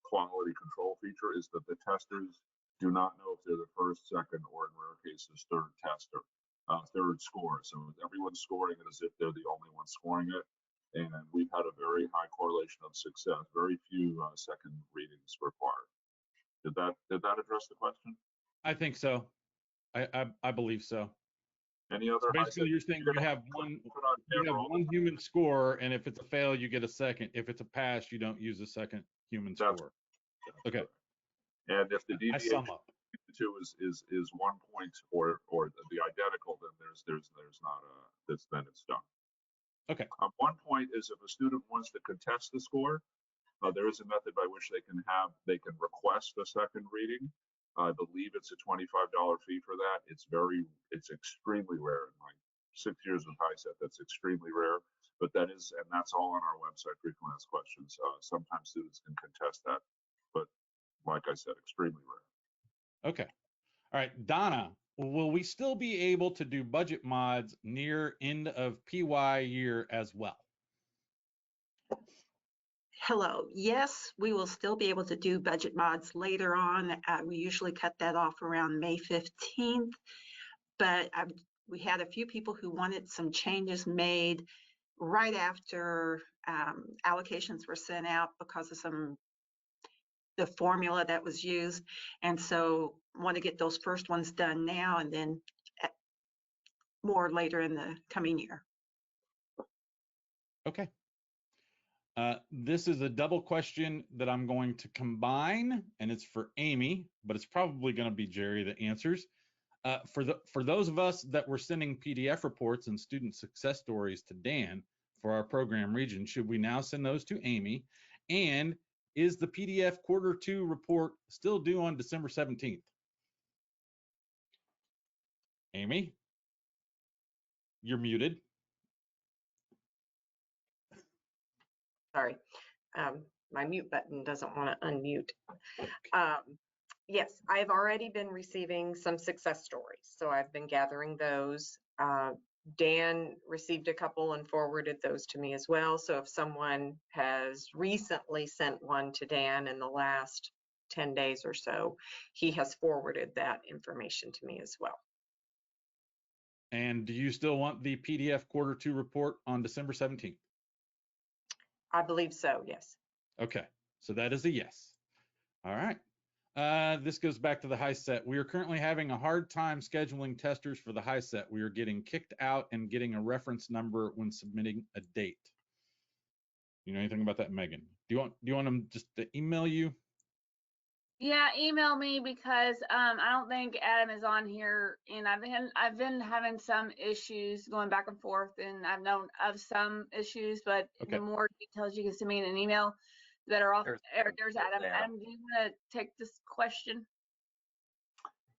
Speaker 6: quality control feature is that the testers do not know if they're the first, second, or in rare cases, third tester, third score. So everyone's scoring it as if they're the only one scoring it. And we've had a very high correlation of success. Very few second readings required. Did that address the question?
Speaker 2: I think so. I believe so.
Speaker 6: Any other?
Speaker 2: So basically, you're saying you have one human score, and if it's a fail, you get a second. If it's a pass, you don't use a second human score. Okay.
Speaker 6: And if the deviation
Speaker 2: between
Speaker 6: the 2 is 1 point or the identical, then there's not then it's done.
Speaker 2: Okay.
Speaker 6: 1 point is if a student wants to contest the score, there is a method by which they can request a second reading. I believe it's a $25 fee for that. It's extremely rare in my 6 years of HiSET. That's extremely rare, but that's all on our website. Frequently asked questions. Sometimes students can contest that, but like I said, extremely rare.
Speaker 2: Okay. All right, Donna, will we still be able to do budget mods near end of PY year as well?
Speaker 10: Hello. Yes, we will still be able to do budget mods later on. We usually cut that off around May 15th, but we had a few people who wanted some changes made right after allocations were sent out because of the formula that was used. And so want to get those first ones done now and then more later in the coming year.
Speaker 2: Okay. This is a double question that I'm going to combine, and it's for Amy, but it's probably going to be Jerry that answers. For those of us that were sending PDF reports and student success stories to Dan for our program region, should we now send those to Amy? And is the PDF Q2 report still due on December 17th? Amy, you're muted.
Speaker 11: Sorry, my mute button doesn't want to unmute. Yes, I've already been receiving some success stories, so I've been gathering those. Dan received a couple and forwarded those to me as well. So if someone has recently sent one to Dan in the last 10 days or so, he has forwarded that information to me as well.
Speaker 2: And do you still want the PDF Q2 report on December 17th?
Speaker 11: I believe so, yes.
Speaker 2: Okay, so that is a yes. All right. This goes back to the HiSET. We are currently having a hard time scheduling testers for the HiSET. We are getting kicked out and getting a reference number when submitting a date. You know anything about that, Megan? Do you want them just to email you?
Speaker 4: Yeah, email me because I don't think Adam is on here, and I've been having some issues going back and forth, and I've known of some issues, but the more details you can send me in an email that are off. There's Adam. Adam, do you want to take this question?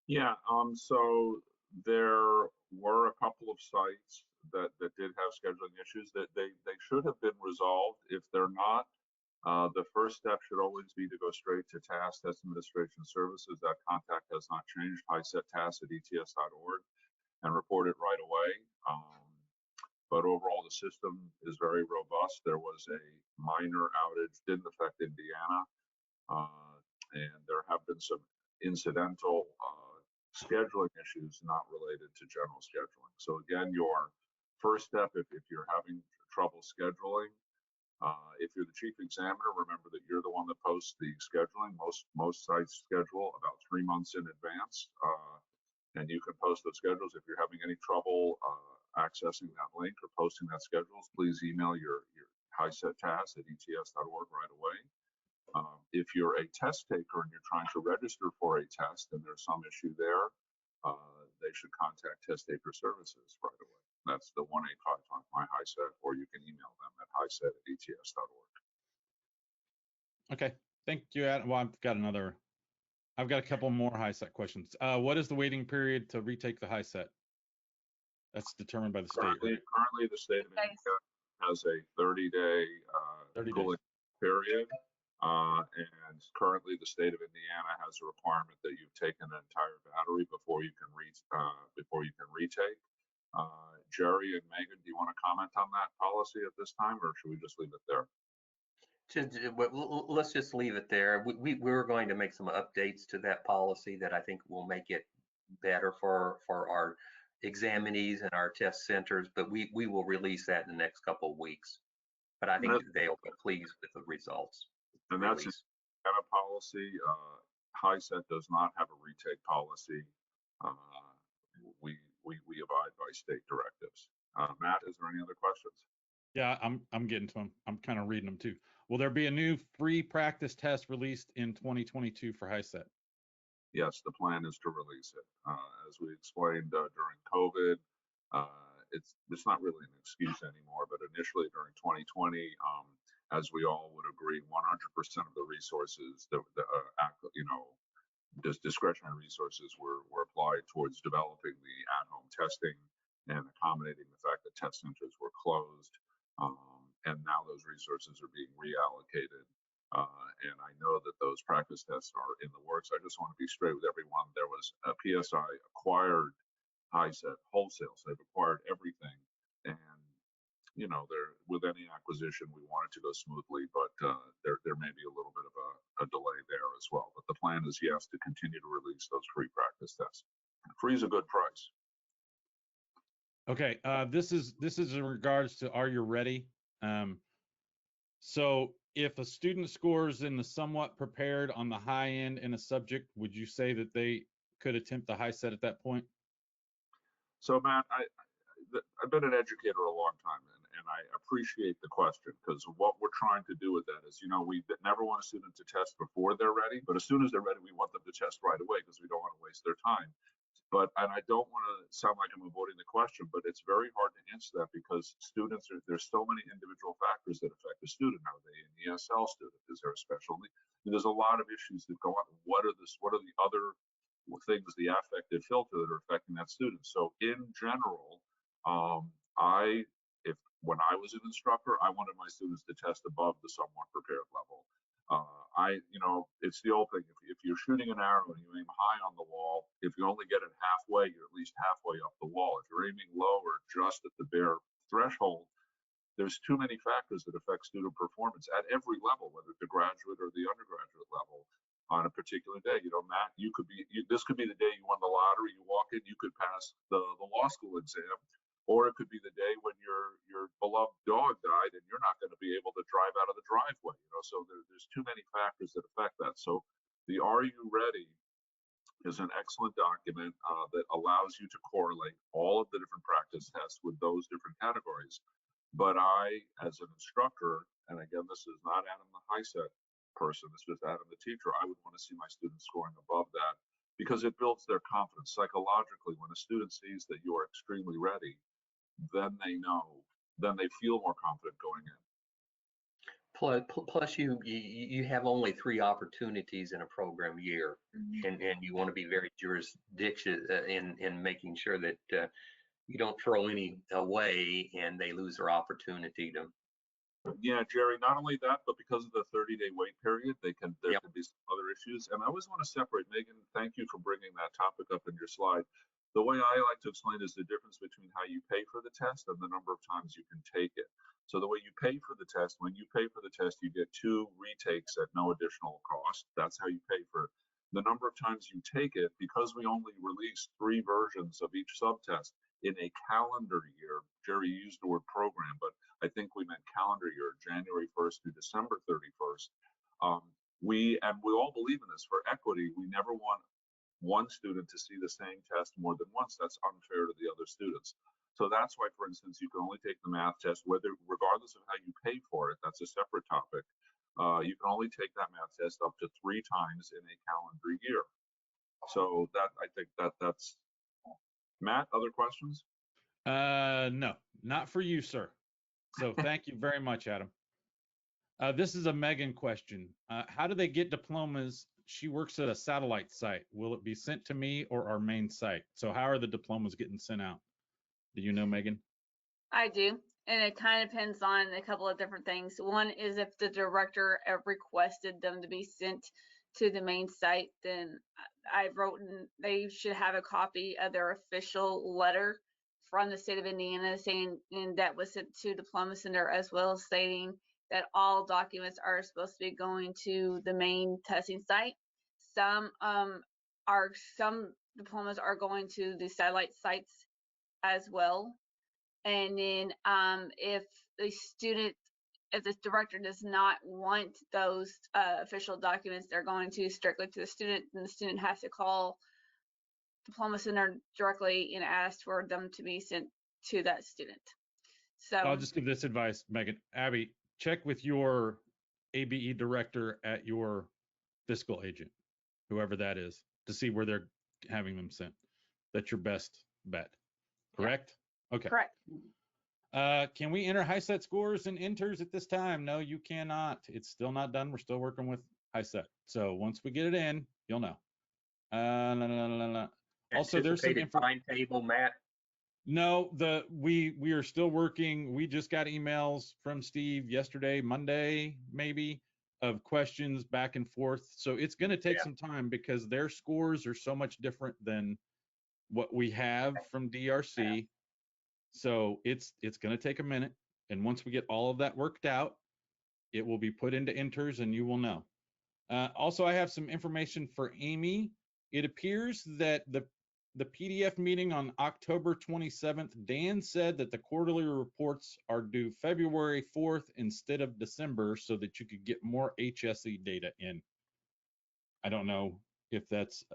Speaker 6: Yeah. So there were a couple of sites that did have scheduling issues that they should have been resolved. If they're not, the first step should always be to go straight to Task Test Administration Services. That contact has not changed, hisettask@ets.org, and report it right away. But overall, the system is very robust. There was a minor outage, didn't affect Indiana, and there have been some incidental scheduling issues not related to general scheduling. So again, your first step, if you're having trouble scheduling, if you're the chief examiner, remember that you're the one that posts the scheduling. Most sites schedule about 3 months in advance, and you can post those schedules. If you're having any trouble accessing that link or posting that schedules, please email your HiSET task at ets.org right away. If you're a test taker and you're trying to register for a test and there's some issue there, they should contact Test Taker Services right away. That's the 1-855-MY-HiSET, or you can email them at hiset@ets.org.
Speaker 2: Okay, thank you, Adam. Well, I've got a couple more HiSET questions. What is the waiting period to retake the HiSET? That's determined by the state.
Speaker 6: Currently, the state of Indiana has a 30-day cooling period. And currently the state of Indiana has a requirement that you've taken an entire battery before you can retake. Jerry and Megan, do you want to comment on that policy at this time, or should we just leave it there?
Speaker 8: Let's just leave it there. We're going to make some updates to that policy that I think will make it better for our examinees and our test centers, but we will release that in the next couple of weeks. But I think they'll be pleased with the results.
Speaker 6: And that's a policy. HiSET does not have a retake policy. We abide by state directives. Matt, is there any other questions?
Speaker 2: Yeah, I'm getting to them. I'm kind of reading them too. Will there be a new free practice test released in 2022 for HiSET?
Speaker 6: Yes, the plan is to release it. As we explained during COVID, it's not really an excuse anymore, but initially during 2020, as we all would agree, 100% of the resources, discretionary resources were applied towards developing the at-home testing and accommodating the fact that test centers were closed. And now those resources are being reallocated. And I know that those practice tests are in the works. I just want to be straight with everyone. There was a PSI acquired HiSET wholesale, so they've acquired everything. And with any acquisition, we want it to go smoothly, but there may be a little bit of a delay there as well. But the plan is, yes, to continue to release those free practice tests. Free is a good price.
Speaker 2: Okay, this is in regards to Are You Ready? So if a student scores in the somewhat prepared on the high end in a subject, would you say that they could attempt the HiSET at that point?
Speaker 6: So Matt, I've been an educator a long time, and I appreciate the question, because what we're trying to do with that is, we never want a student to test before they're ready, but as soon as they're ready, we want them to test right away because we don't want to waste their time. And I don't want to sound like I'm avoiding the question, but it's very hard to answer that because there's so many individual factors that affect the student. Are they an ESL student? Is there a special need? There's a lot of issues that go on. What are the other things, the affective filter that are affecting that student? So in general, when I was an instructor, I wanted my students to test above the somewhat prepared level. It's the old thing. If you're shooting an arrow and you aim high on the wall, if you only get it halfway, you're at least halfway up the wall. If you're aiming low or just at the bare threshold, there's too many factors that affect student performance at every level, whether it's the graduate or the undergraduate level on a particular day. Matt, this could be the day you won the lottery, you walk in, you could pass the law school exam, or it could be the day when your beloved dog died and you're not going to be able to drive out of the driveway. So there's too many factors that affect that. So the Are You Ready is an excellent document that allows you to correlate all of the different practice tests with those different categories. But I, as an instructor, and again, this is not Adam the HiSET person, it's just Adam the teacher, I would want to see my students scoring above that because it builds their confidence psychologically. When a student sees that you are extremely ready, then they feel more confident going in.
Speaker 8: Plus you have only 3 opportunities in a program year, and you want to be very jurisdictional in making sure that you don't throw any away and they lose their opportunity to.
Speaker 6: Yeah, Jerry, not only that, but because of the 30-day wait period, there can be some other issues. And I always want to separate, Megan, thank you for bringing that topic up in your slide. The way I like to explain is the difference between how you pay for the test and the number of times you can take it. So the way you pay for the test, when you pay for the test, you get 2 retakes at no additional cost. That's how you pay for it. The number of times you take it, because we only release 3 versions of each subtest in a calendar year, Jerry used the word program, but I think we meant calendar year, January 1st through December 31st. We all believe in this. For equity, we never want one student to see the same test more than once. That's unfair to the other students. So that's why, for instance, you can only take the math test, regardless of how you pay for it. That's a separate topic. You can only take that math test up to 3 times in a calendar year. So I think that's. Matt, other questions?
Speaker 2: No, not for you, sir. So thank you very much, Adam. This is a Megan question. How do they get diplomas? She works at a satellite site. Will it be sent to me or our main site? So how are the diplomas getting sent out? Do you know, Megan?
Speaker 4: I do, and it kind of depends on a couple of different things. One is if the director requested them to be sent to the main site, then I've written they should have a copy of their official letter from the state of Indiana saying, and that was sent to Diploma Center, as well as stating that all documents are supposed to be going to the main testing site. Some diplomas are going to the satellite sites as well. And then if the director does not want those official documents, they're going to strictly to the student, and the student has to call Diploma Center directly and ask for them to be sent to that student. So
Speaker 2: I'll just give this advice, Megan. Abby, check with your ABE director at your fiscal agent, whoever that is, to see where they're having them sent. That's your best bet. Correct? Yeah. Okay.
Speaker 4: Correct.
Speaker 2: Can we enter HiSET scores and enters at this time? No, you cannot. It's still not done. We're still working with HiSET. So once we get it in, you'll know. Also, there's some
Speaker 8: timetable, Matt.
Speaker 2: No, we are still working. We just got emails from Steve yesterday, Monday, maybe, of questions back and forth. So it's going to take some time because their scores are so much different than what we have from DRC. So it's going to take a minute. And once we get all of that worked out, it will be put into enters and you will know. Also, I have some information for Amy. It appears that the PDF meeting on October 27th, Dan said that the quarterly reports are due February 4th instead of December so that you could get more HSE data in. I don't know if that's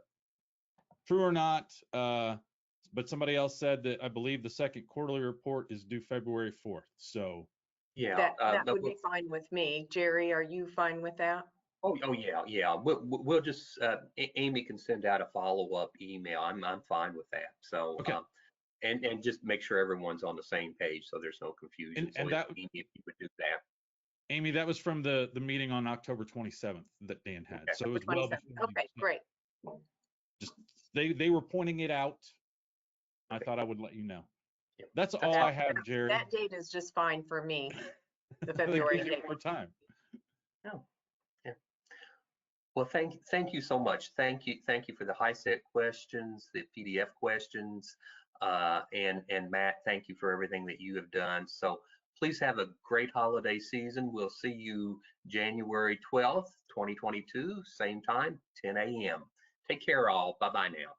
Speaker 2: true or not, but somebody else said that I believe the second quarterly report is due February 4th. So
Speaker 11: yeah, that would be fine with me. Jerry, are you fine with that?
Speaker 8: Oh yeah. We'll just Amy can send out a follow-up email. I'm fine with that. So
Speaker 2: okay.
Speaker 8: And just make sure everyone's on the same page so there's no confusion.
Speaker 2: And
Speaker 8: so
Speaker 2: that,
Speaker 8: Amy, if you would do that.
Speaker 2: Amy, that was from the meeting on October 27th that Dan had.
Speaker 11: Okay.
Speaker 2: So it was well before.
Speaker 11: Okay, great.
Speaker 2: Just they were pointing it out. I thought I would let you know. That's all I have, Jerry.
Speaker 11: That date is just fine for me, the
Speaker 2: That
Speaker 11: February
Speaker 2: gives you
Speaker 11: date.
Speaker 2: more time.
Speaker 8: Oh, yeah. Well, thank you so much. Thank you for the HiSET questions, the PDF questions, and Matt, thank you for everything that you have done. So please have a great holiday season. We'll see you January 12th, 2022, same time, 10 a.m. Take care all. Bye-bye now.